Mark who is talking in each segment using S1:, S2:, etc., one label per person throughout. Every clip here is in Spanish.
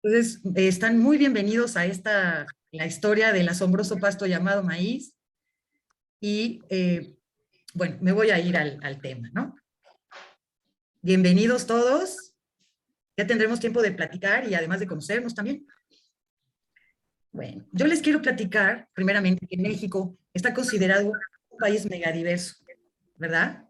S1: Entonces, están muy bienvenidos a la historia del asombroso pasto llamado maíz. Y bueno, me voy a ir al tema, ¿no? Bienvenidos todos. Ya tendremos tiempo de platicar y además de conocernos también. Bueno, yo les quiero platicar, primeramente, que México está considerado un país megadiverso, ¿verdad?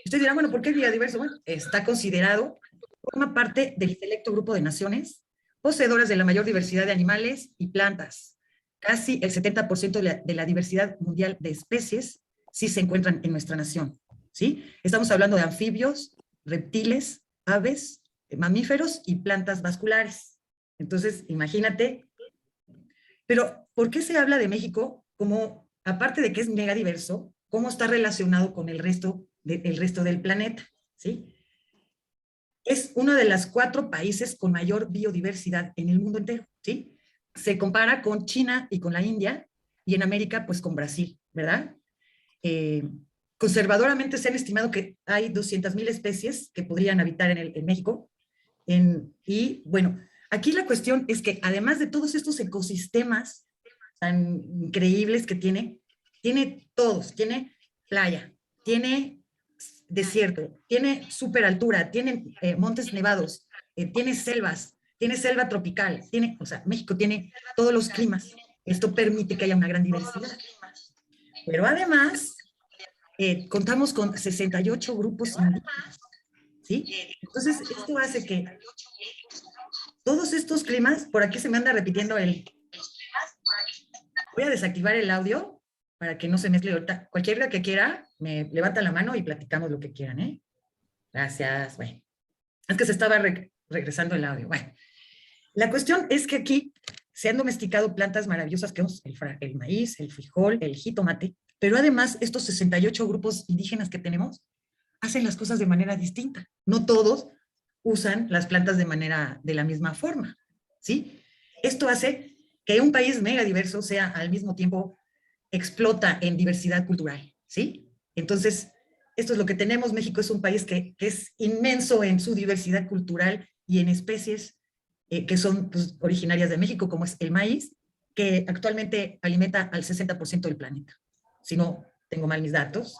S1: Ustedes dirán, bueno, ¿por qué megadiverso? Bueno, está considerado, forma parte del selecto grupo de naciones poseedoras de la mayor diversidad de animales y plantas. Casi el 70% de la diversidad mundial de especies sí se encuentran en nuestra nación, ¿sí? Estamos hablando de anfibios, reptiles, aves, mamíferos y plantas vasculares. Entonces, imagínate. Pero, ¿por qué se habla de México como, aparte de que es mega diverso, cómo está relacionado con el resto del planeta? ¿Sí? Es uno de los 4 países con mayor biodiversidad en el mundo entero, ¿sí? Se compara con China y con la India, y en América, pues con Brasil, ¿verdad? Eh, Conservadoramente se han estimado que hay 200,000 especies que podrían habitar en México. Y bueno, aquí la cuestión es que además de todos estos ecosistemas tan increíbles que tiene todos, tiene playa, tiene desierto, tiene super altura, tiene montes nevados, tiene selva tropical, o sea, México tiene todos los climas. Esto permite que haya una gran diversidad. Pero además, contamos con 68 grupos indígenas, ¿sí? Entonces, esto hace que todos estos climas, por aquí se me anda repitiendo Voy a desactivar el audio para que no se mezcle ahorita. Cualquiera que quiera, me levanta la mano y platicamos lo que quieran, ¿eh? Gracias, bueno. Es que se estaba regresando el audio. Bueno, la cuestión es que aquí se han domesticado plantas maravillosas que son el maíz, el frijol, el jitomate, pero además estos 68 grupos indígenas que tenemos hacen las cosas de manera distinta. No todos usan las plantas de la misma forma, ¿sí? Esto hace que un país mega diverso sea al mismo tiempo explota en diversidad cultural, ¿sí? Entonces, esto es lo que tenemos. México es un país que es inmenso en su diversidad cultural y en especies que son pues, originarias de México, como es el maíz, que actualmente alimenta al 60% del planeta. Si no tengo mal mis datos,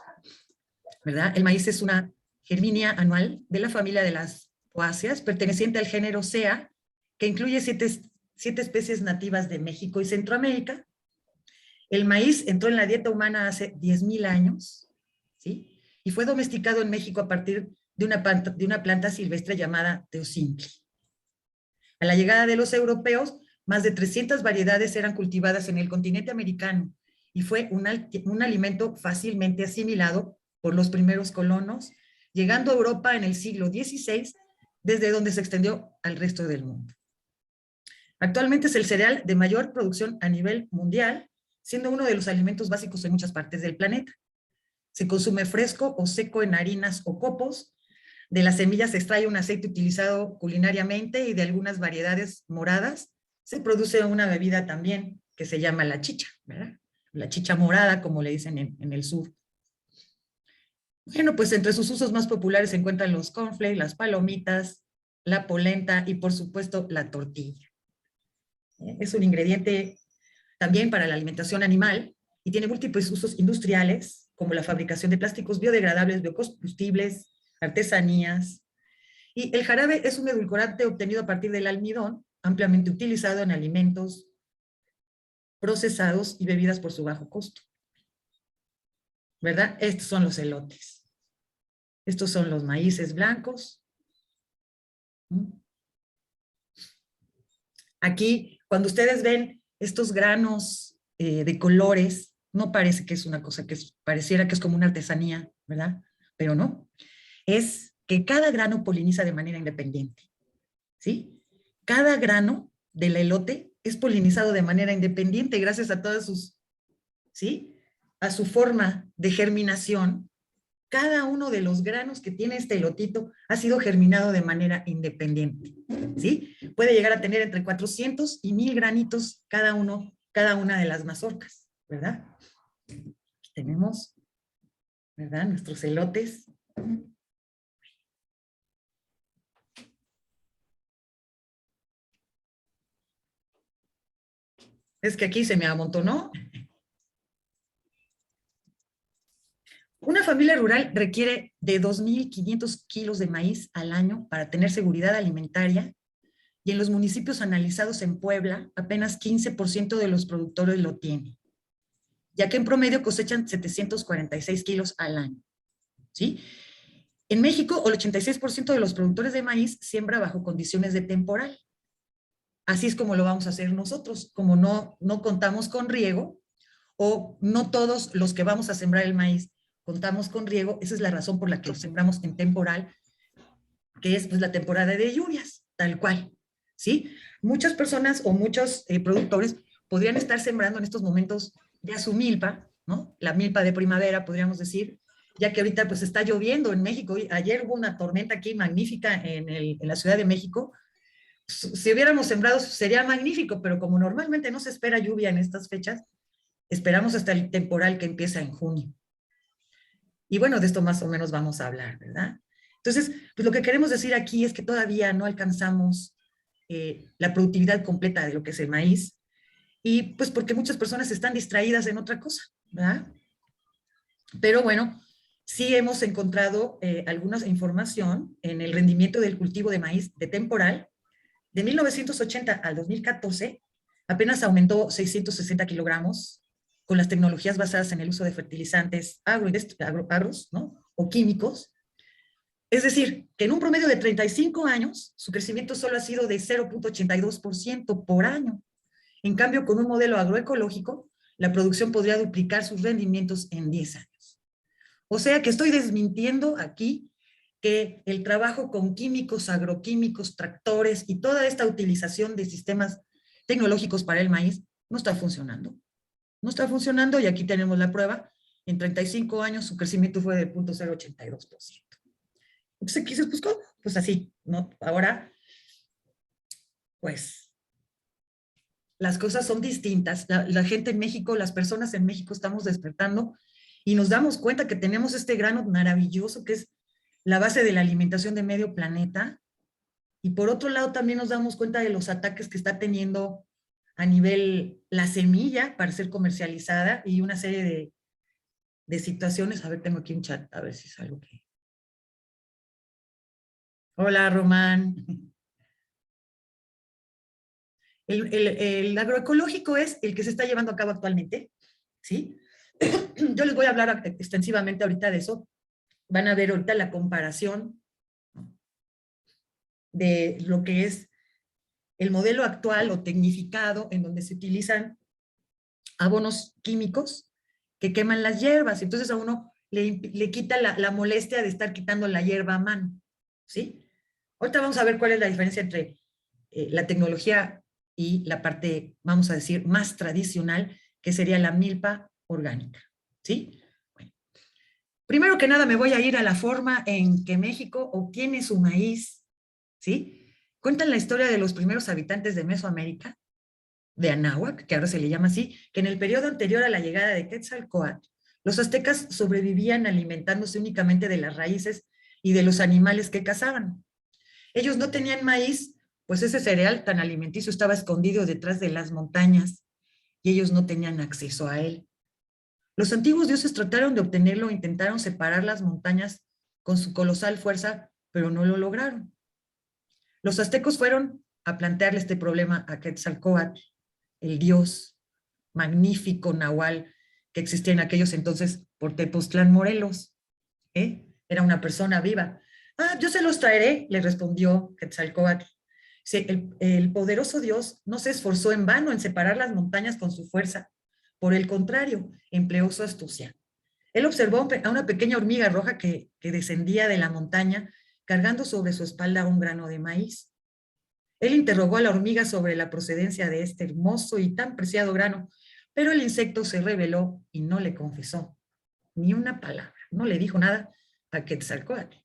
S1: ¿verdad? El maíz es una germinia anual de la familia de las poáceas, perteneciente al género Sea, que incluye siete especies nativas de México y Centroamérica. El maíz entró en la dieta humana hace 10,000 años, ¿sí? Y fue domesticado en México a partir de una planta silvestre llamada teocintli. A la llegada de los europeos, más de 300 variedades eran cultivadas en el continente americano y fue un alimento fácilmente asimilado por los primeros colonos, llegando a Europa en el siglo XVI, desde donde se extendió al resto del mundo. Actualmente es el cereal de mayor producción a nivel mundial, siendo uno de los alimentos básicos en muchas partes del planeta. Se consume fresco o seco en harinas o copos. De las semillas se extrae un aceite utilizado culinariamente y de algunas variedades moradas se produce una bebida también que se llama la chicha, ¿verdad? La chicha morada, como le dicen en el sur. Bueno, pues entre sus usos más populares se encuentran los cornflakes, las palomitas, la polenta y por supuesto la tortilla. Es un ingrediente también para la alimentación animal y tiene múltiples usos industriales, como la fabricación de plásticos biodegradables, biocombustibles, artesanías. Y el jarabe es un edulcorante obtenido a partir del almidón, ampliamente utilizado en alimentos procesados y bebidas por su bajo costo. ¿Verdad? Estos son los elotes. Estos son los maíces blancos. Aquí, cuando ustedes ven estos granos de colores, no parece que es una cosa pareciera que es como una artesanía, ¿verdad? Pero no. Es que cada grano poliniza de manera independiente, ¿sí? Cada grano del elote es polinizado de manera independiente gracias a todas ¿sí? A su forma de germinación. Cada uno de los granos que tiene este elotito ha sido germinado de manera independiente, ¿sí? Puede llegar a tener entre 400 y 1,000 granitos cada una de las mazorcas, ¿verdad? Aquí tenemos, ¿verdad? Nuestros elotes. Es que aquí se me amontonó. Una familia rural requiere de 2.500 kilos de maíz al año para tener seguridad alimentaria y en los municipios analizados en Puebla, apenas 15% de los productores lo tienen, ya que en promedio cosechan 746 kilos al año. ¿Sí? En México, el 86% de los productores de maíz siembra bajo condiciones de temporal. Así es como lo vamos a hacer nosotros, como no contamos con riego, o no todos los que vamos a sembrar el maíz contamos con riego, esa es la razón por la que lo sembramos en temporal, que es pues, la temporada de lluvias, tal cual, ¿sí? Muchas personas o muchos productores podrían estar sembrando en estos momentos ya su milpa, ¿no? La milpa de primavera, podríamos decir, ya que ahorita pues está lloviendo en México. Ayer hubo una tormenta aquí magnífica en la Ciudad de México. Si hubiéramos sembrado sería magnífico, pero como normalmente no se espera lluvia en estas fechas, esperamos hasta el temporal que empieza en junio. Y bueno, de esto más o menos vamos a hablar, ¿verdad? Entonces, pues lo que queremos decir aquí es que todavía no alcanzamos la productividad completa de lo que es el maíz, y pues porque muchas personas están distraídas en otra cosa, ¿verdad? Pero bueno, sí hemos encontrado alguna información en el rendimiento del cultivo de maíz de temporal. De 1980 al 2014, apenas aumentó 660 kilogramos con las tecnologías basadas en el uso de fertilizantes agros, ¿no? O químicos. Es decir, que en un promedio de 35 años, su crecimiento solo ha sido de 0,82% por año. En cambio, con un modelo agroecológico, la producción podría duplicar sus rendimientos en 10 años. O sea que estoy desmintiendo aquí que el trabajo con químicos, agroquímicos, tractores y toda esta utilización de sistemas tecnológicos para el maíz no está funcionando. No está funcionando y aquí tenemos la prueba. En 35 años su crecimiento fue de 0,082%. Entonces aquí dices, pues ¿cómo? Pues así, ¿no? Ahora, pues las cosas son distintas. La gente en México, las personas en México estamos despertando y nos damos cuenta que tenemos este grano maravilloso que es la base de la alimentación de medio planeta. Y por otro lado, también nos damos cuenta de los ataques que está teniendo a nivel la semilla para ser comercializada y una serie de situaciones. A ver, tengo aquí un chat, a ver si es algo que... Hola, Román. El agroecológico es el que se está llevando a cabo actualmente, ¿sí? Yo les voy a hablar extensivamente ahorita de eso. Van a ver ahorita la comparación de lo que es el modelo actual o tecnificado en donde se utilizan abonos químicos que queman las hierbas. Entonces a uno le quita la molestia de estar quitando la hierba a mano, ¿sí? Ahorita vamos a ver cuál es la diferencia entre la tecnología y la parte, vamos a decir, más tradicional, que sería la milpa orgánica, ¿sí? Bueno, primero que nada me voy a ir a la forma en que México obtiene su maíz, ¿sí? Cuentan la historia de los primeros habitantes de Mesoamérica, de Anáhuac, que ahora se le llama así, que en el periodo anterior a la llegada de Quetzalcóatl, los aztecas sobrevivían alimentándose únicamente de las raíces y de los animales que cazaban. Ellos no tenían maíz, pues ese cereal tan alimenticio estaba escondido detrás de las montañas y ellos no tenían acceso a él. Los antiguos dioses trataron de obtenerlo, intentaron separar las montañas con su colosal fuerza, pero no lo lograron. Los aztecos fueron a plantearle este problema a Quetzalcóatl, el dios magnífico nahual que existía en aquellos entonces por Tepoztlán, Morelos. Era una persona viva. Ah, yo se los traeré, le respondió Quetzalcóatl. El poderoso Dios no se esforzó en vano en separar las montañas con su fuerza. Por el contrario, empleó su astucia. Él observó a una pequeña hormiga roja que descendía de la montaña cargando sobre su espalda un grano de maíz. Él interrogó a la hormiga sobre la procedencia de este hermoso y tan preciado grano, pero el insecto se rebeló y no le confesó ni una palabra, no le dijo nada a Quetzalcóatl.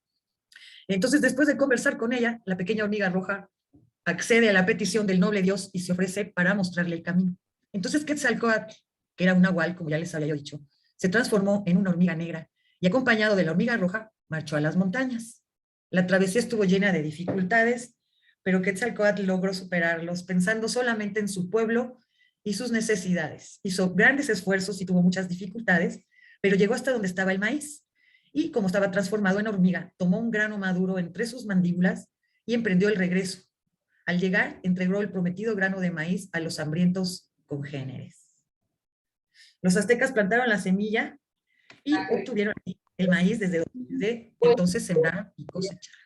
S1: Entonces, después de conversar con ella, la pequeña hormiga roja accede a la petición del noble dios y se ofrece para mostrarle el camino. Entonces Quetzalcóatl, que era un nahual, como ya les había dicho, se transformó en una hormiga negra y acompañado de la hormiga roja, marchó a las montañas. La travesía estuvo llena de dificultades, pero Quetzalcóatl logró superarlos pensando solamente en su pueblo y sus necesidades. Hizo grandes esfuerzos y tuvo muchas dificultades, pero llegó hasta donde estaba el maíz. Y como estaba transformado en hormiga, tomó un grano maduro entre sus mandíbulas y emprendió el regreso. Al llegar, entregó el prometido grano de maíz a los hambrientos congéneres. Los aztecas plantaron la semilla y obtuvieron el maíz desde entonces sembraron y cosecharon.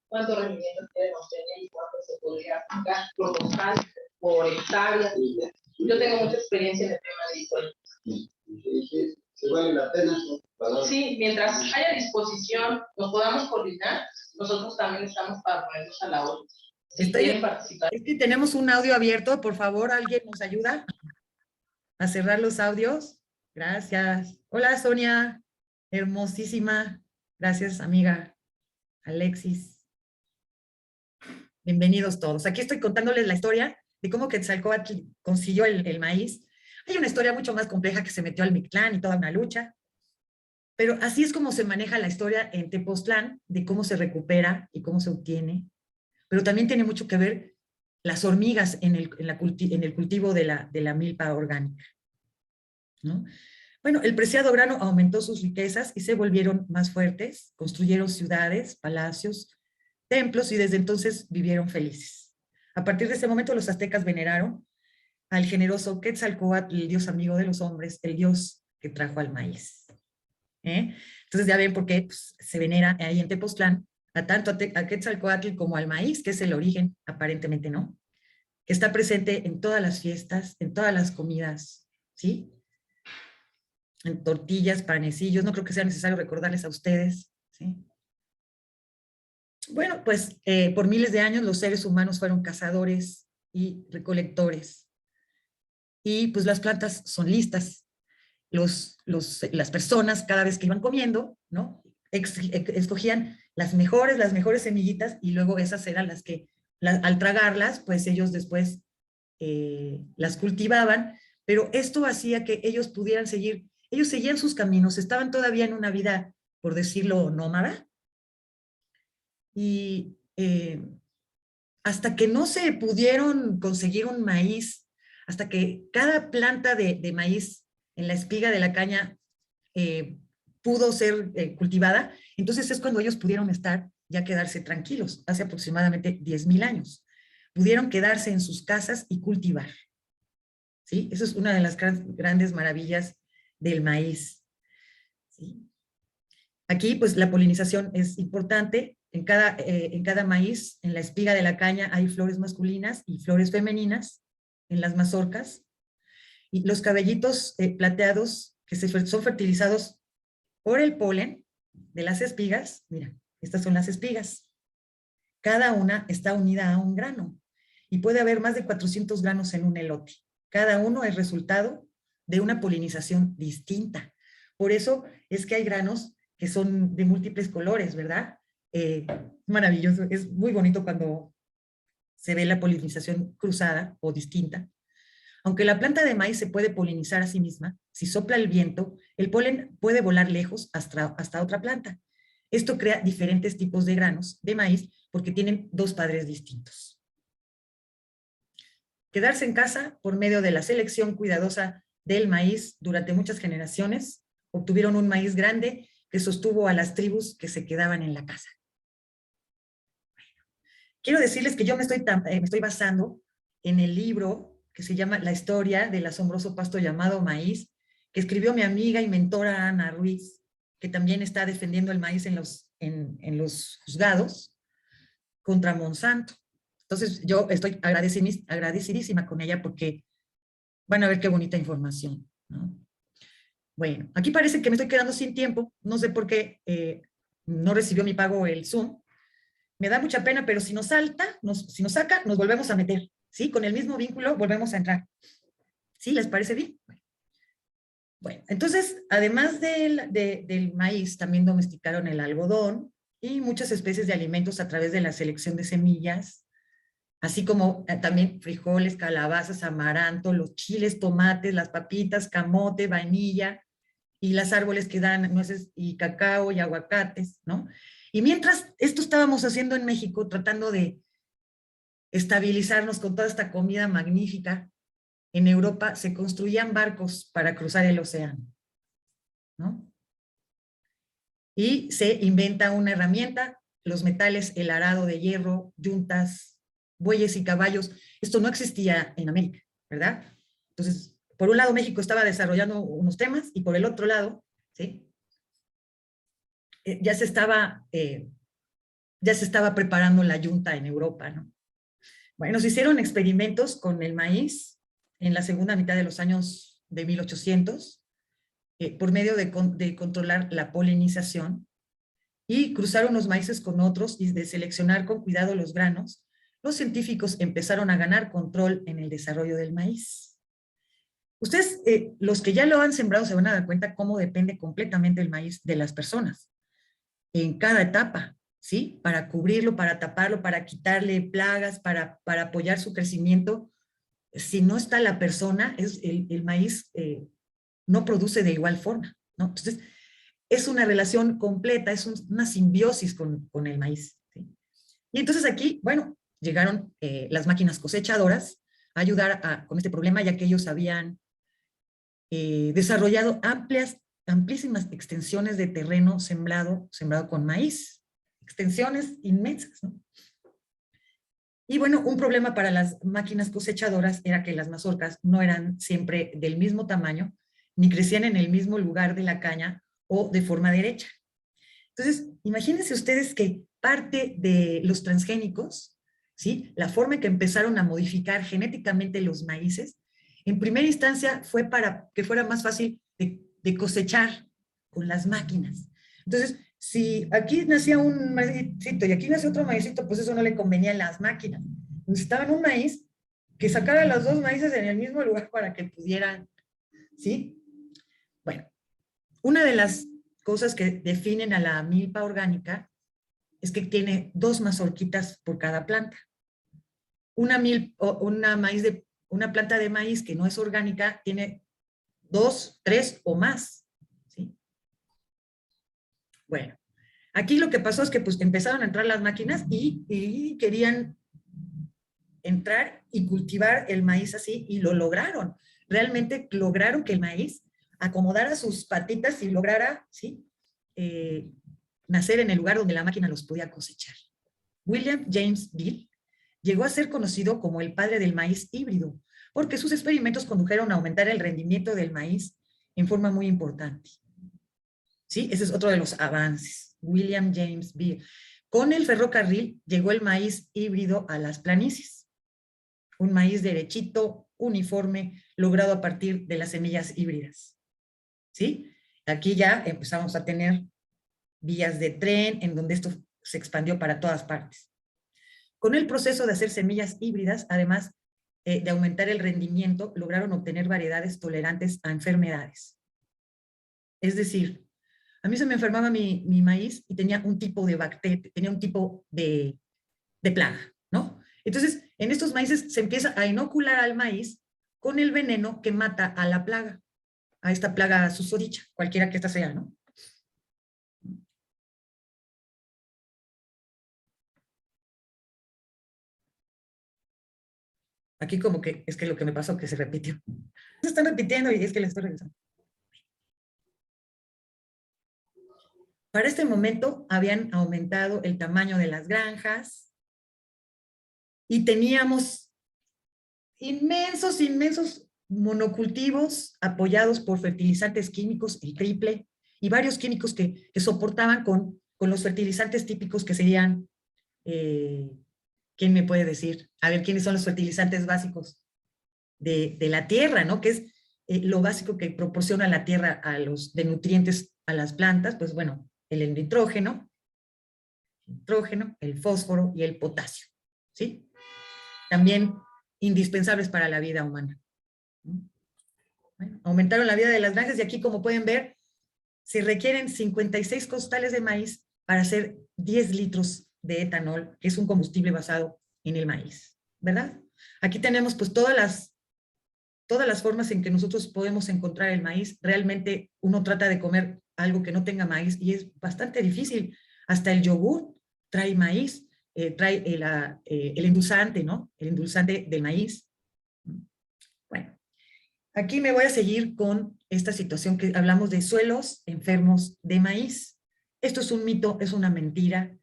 S2: ¿Cuánto rendimiento queremos tener y cuánto se podría sacar por local, por hectáreas? Yo tengo mucha experiencia en el tema agrícola. ¿Se vale la pena? Sí, mientras haya disposición, nos podamos coordinar, nosotros también estamos para ponernos a la obra. Si quieren participar.
S1: Es que tenemos un audio abierto, por favor, ¿alguien nos ayuda a cerrar los audios? Gracias. Hola, Sonia, hermosísima. Gracias, amiga. Alexis. Bienvenidos todos. Aquí estoy contándoles la historia de cómo Quetzalcóatl consiguió el maíz. Hay una historia mucho más compleja que se metió al Mictlán y toda una lucha, pero así es como se maneja la historia en Tepoztlán, de cómo se recupera y cómo se obtiene, pero también tiene mucho que ver las hormigas en el cultivo de la milpa orgánica, ¿no? Bueno, el preciado grano aumentó sus riquezas y se volvieron más fuertes, construyeron ciudades, palacios, templos y desde entonces vivieron felices. A partir de ese momento los aztecas veneraron al generoso Quetzalcóatl, el dios amigo de los hombres, el dios que trajo al maíz. Entonces ya ven por qué pues, se venera ahí en Tepoztlán a Quetzalcóatl como al maíz, que es el origen, aparentemente, ¿no? Que está presente en todas las fiestas, en todas las comidas, ¿sí? En tortillas, panecillos, no creo que sea necesario recordarles a ustedes, ¿sí? Bueno, pues por miles de años los seres humanos fueron cazadores y recolectores. Y pues las plantas son listas. Las personas cada vez que iban comiendo, ¿no? Escogían las mejores semillitas y luego esas eran las que, al tragarlas, pues ellos después las cultivaban, pero esto hacía que ellos pudieran seguir, ellos seguían sus caminos, estaban todavía en una vida, por decirlo, nómada, y hasta que no se pudieron conseguir un maíz, hasta que cada planta de maíz en la espiga de la caña pudo ser cultivada, entonces es cuando ellos pudieron estar, ya quedarse tranquilos, hace aproximadamente 10,000 años. Pudieron quedarse en sus casas y cultivar. ¿Sí? Eso es una de las grandes maravillas del maíz. ¿Sí? Aquí, pues, la polinización es importante. En cada maíz, en la espiga de la caña, hay flores masculinas y flores femeninas en las mazorcas. Y los cabellitos plateados que son fertilizados por el polen de las espigas, mira, estas son las espigas. Cada una está unida a un grano y puede haber más de 400 granos en un elote. Cada uno es resultado de una polinización distinta. Por eso es que hay granos que son de múltiples colores, ¿verdad? Maravilloso, es muy bonito cuando se ve la polinización cruzada o distinta. Aunque la planta de maíz se puede polinizar a sí misma, si sopla el viento, el polen puede volar lejos hasta otra planta. Esto crea diferentes tipos de granos de maíz porque tienen dos padres distintos. Quedarse en casa por medio de la selección cuidadosa del maíz durante muchas generaciones, obtuvieron un maíz grande que sostuvo a las tribus que se quedaban en la casa. Quiero decirles que yo me estoy basando en el libro que se llama La historia del asombroso pasto llamado maíz, que escribió mi amiga y mentora Ana Ruiz, que también está defendiendo el maíz en los juzgados contra Monsanto. Entonces yo estoy agradecidísima con ella porque van a ver qué bonita información, ¿no? Bueno, aquí parece que me estoy quedando sin tiempo, no sé por qué no recibió mi pago el Zoom. Me da mucha pena, pero si nos saca, nos volvemos a meter, ¿sí? Con el mismo vínculo volvemos a entrar. ¿Sí? ¿Les parece bien? Bueno, entonces, además del maíz, también domesticaron el algodón y muchas especies de alimentos a través de la selección de semillas, así como también frijoles, calabazas, amaranto, los chiles, tomates, las papitas, camote, vainilla, y los árboles que dan nueces y cacao y aguacates, ¿no? Y mientras esto estábamos haciendo en México, tratando de estabilizarnos con toda esta comida magnífica, en Europa se construían barcos para cruzar el océano, ¿no? Y se inventa una herramienta, los metales, el arado de hierro, yuntas, bueyes y caballos. Esto no existía en América, ¿verdad? Entonces, por un lado México estaba desarrollando unos temas y por el otro lado, ¿sí? Ya se estaba preparando la yunta en Europa, ¿no? Bueno, se hicieron experimentos con el maíz en la segunda mitad de los años de 1800, por medio de controlar la polinización y cruzar unos maíces con otros y de seleccionar con cuidado los granos. Los científicos empezaron a ganar control en el desarrollo del maíz. Ustedes, los que ya lo han sembrado, se van a dar cuenta cómo depende completamente el maíz de las personas en cada etapa, ¿sí? Para cubrirlo, para taparlo, para quitarle plagas, para apoyar su crecimiento. Si no está la persona, el maíz no produce de igual forma, ¿no? Entonces, es una relación completa, es una simbiosis con el maíz, ¿sí? Y entonces aquí, bueno, llegaron las máquinas cosechadoras a ayudar con este problema, ya que ellos habían desarrollado amplísimas extensiones de terreno sembrado con maíz, extensiones inmensas, ¿no? Y bueno, un problema para las máquinas cosechadoras era que las mazorcas no eran siempre del mismo tamaño, ni crecían en el mismo lugar de la caña o de forma derecha. Entonces, imagínense ustedes que parte de los transgénicos, ¿sí? La forma en que empezaron a modificar genéticamente los maíces, en primera instancia fue para que fuera más fácil de cosechar con las máquinas. Entonces, si aquí nacía un maízito y aquí nació otro maízito, pues eso no le convenía a las máquinas. Necesitaban un maíz que sacara los dos maíces en el mismo lugar para que pudieran, ¿sí? Bueno, una de las cosas que definen a la milpa orgánica es que tiene 2 mazorquitas por cada planta. Una planta de maíz que no es orgánica tiene 2, 3 o más, ¿sí? Bueno, aquí lo que pasó es que pues empezaron a entrar las máquinas y querían entrar y cultivar el maíz así, y lo lograron. Realmente lograron que el maíz acomodara sus patitas y lograra, ¿sí? Nacer en el lugar donde la máquina los podía cosechar. William James Beal llegó a ser conocido como el padre del maíz híbrido, porque sus experimentos condujeron a aumentar el rendimiento del maíz en forma muy importante. ¿Sí? Ese es otro de los avances. William James Beal. Con el ferrocarril llegó el maíz híbrido a las planicies. Un maíz derechito, uniforme, logrado a partir de las semillas híbridas. ¿Sí? Aquí ya empezamos a tener vías de tren, en donde esto se expandió para todas partes. Con el proceso de hacer semillas híbridas, además de aumentar el rendimiento, lograron obtener variedades tolerantes a enfermedades. Es decir, a mí se me enfermaba mi maíz y tenía un tipo de bacteria, tenía un tipo de plaga, ¿no? Entonces, en estos maíces se empieza a inocular al maíz con el veneno que mata a la plaga, a esta plaga susodicha, cualquiera que esta sea, ¿no? Aquí como que es que lo que me pasó que se repitió. Se están repitiendo y es que les estoy regresando. Para este momento habían aumentado el tamaño de las granjas y teníamos inmensos monocultivos apoyados por fertilizantes químicos, el triple, y varios químicos que soportaban con los fertilizantes típicos que serían, ¿quién me puede decir? A ver, ¿quiénes son los fertilizantes básicos de la tierra, ¿no? Que es lo básico que proporciona la tierra de nutrientes a las plantas. Pues bueno, el nitrógeno, el fósforo y el potasio, ¿sí? También indispensables para la vida humana. Bueno, aumentaron la vida de las granjas y aquí, como pueden ver, se requieren 56 costales de maíz para hacer 10 litros de etanol, que es un combustible basado en el maíz, ¿verdad? Aquí tenemos pues todas las formas en que nosotros podemos encontrar el maíz. Realmente uno trata de comer algo que no tenga maíz y es bastante difícil. Hasta el yogur trae maíz, trae el endulzante, ¿no? El endulzante del maíz. Bueno, Aquí me voy a seguir con esta situación que hablamos de suelos enfermos de maíz. Esto es un mito, es una mentira,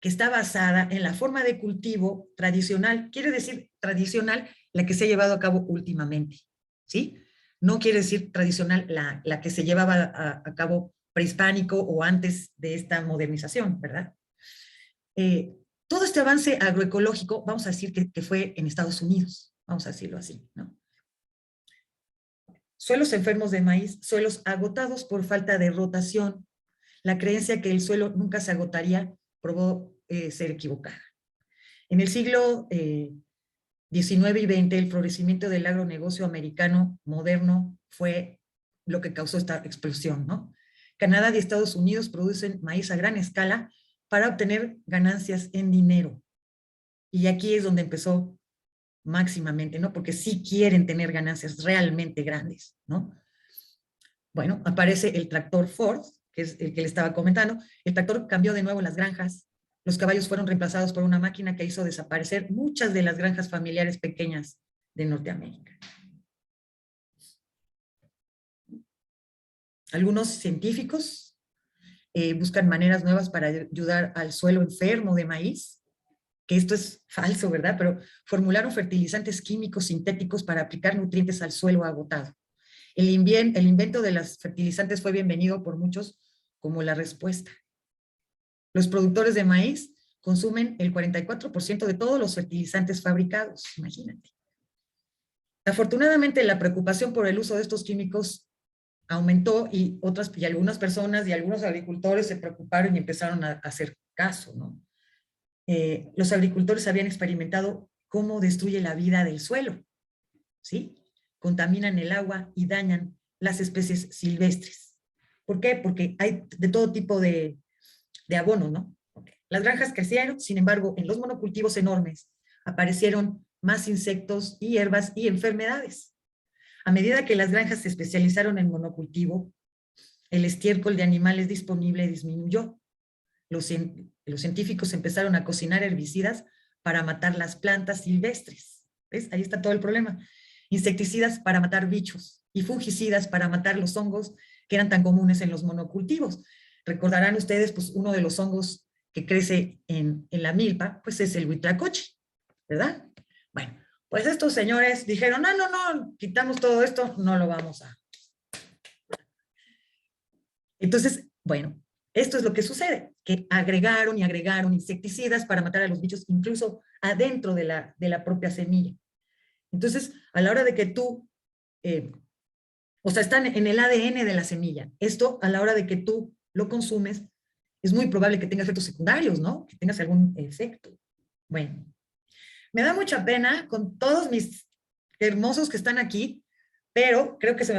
S1: que está basada en la forma de cultivo tradicional. Quiere decir tradicional la que se ha llevado a cabo últimamente, ¿sí? No quiere decir tradicional la que se llevaba a cabo prehispánico o antes de esta modernización, ¿verdad? Todo este avance agroecológico, vamos a decir que fue en Estados Unidos, vamos a decirlo así, ¿no? Suelos enfermos de maíz, suelos agotados por falta de rotación. La creencia que el suelo nunca se agotaría probó ser equivocada. En el siglo XIX y XX, el florecimiento del agronegocio americano moderno fue lo que causó esta explosión, ¿no? Canadá y Estados Unidos producen maíz a gran escala para obtener ganancias en dinero. Y aquí es donde empezó máximamente, ¿no? Porque sí quieren tener ganancias realmente grandes, ¿no? Bueno, aparece el tractor Ford, que es el que le estaba comentando. El tractor cambió de nuevo las granjas. Los caballos fueron reemplazados por una máquina que hizo desaparecer muchas de las granjas familiares pequeñas de Norteamérica. Algunos científicos buscan maneras nuevas para ayudar al suelo enfermo de maíz, que esto es falso, ¿verdad? Pero formularon fertilizantes químicos sintéticos para aplicar nutrientes al suelo agotado. El invento de los fertilizantes fue bienvenido por muchos como la respuesta. Los productores de maíz consumen el 44% de todos los fertilizantes fabricados, imagínate. Afortunadamente, la preocupación por el uso de estos químicos aumentó y algunas personas y algunos agricultores se preocuparon y empezaron a hacer caso, ¿no? Los agricultores habían experimentado cómo destruye la vida del suelo, ¿sí? Contaminan el agua y dañan las especies silvestres. ¿Por qué? Porque hay de todo tipo de abonos, ¿no? Okay. Las granjas crecieron, sin embargo, en los monocultivos enormes aparecieron más insectos y hierbas y enfermedades. A medida que las granjas se especializaron en monocultivo, el estiércol de animales disponible disminuyó. Los científicos empezaron a cocinar herbicidas para matar las plantas silvestres. ¿Ves? Ahí está todo el problema. Insecticidas para matar bichos y fungicidas para matar los hongos que eran tan comunes en los monocultivos. Recordarán ustedes, pues uno de los hongos que crece en la milpa, pues es el huitlacoche, ¿verdad? Bueno, pues estos señores dijeron, no, quitamos todo esto, no lo vamos a. Entonces, bueno, esto es lo que sucede, que agregaron y agregaron insecticidas para matar a los bichos, incluso adentro de la propia semilla. Entonces, a la hora de que tú, o sea, están en el ADN de la semilla. Esto, a la hora de que tú lo consumes, es muy probable que tenga efectos secundarios, ¿no? Que tengas algún efecto. Bueno, me da mucha pena con todos mis hermosos que están aquí, pero creo que se me va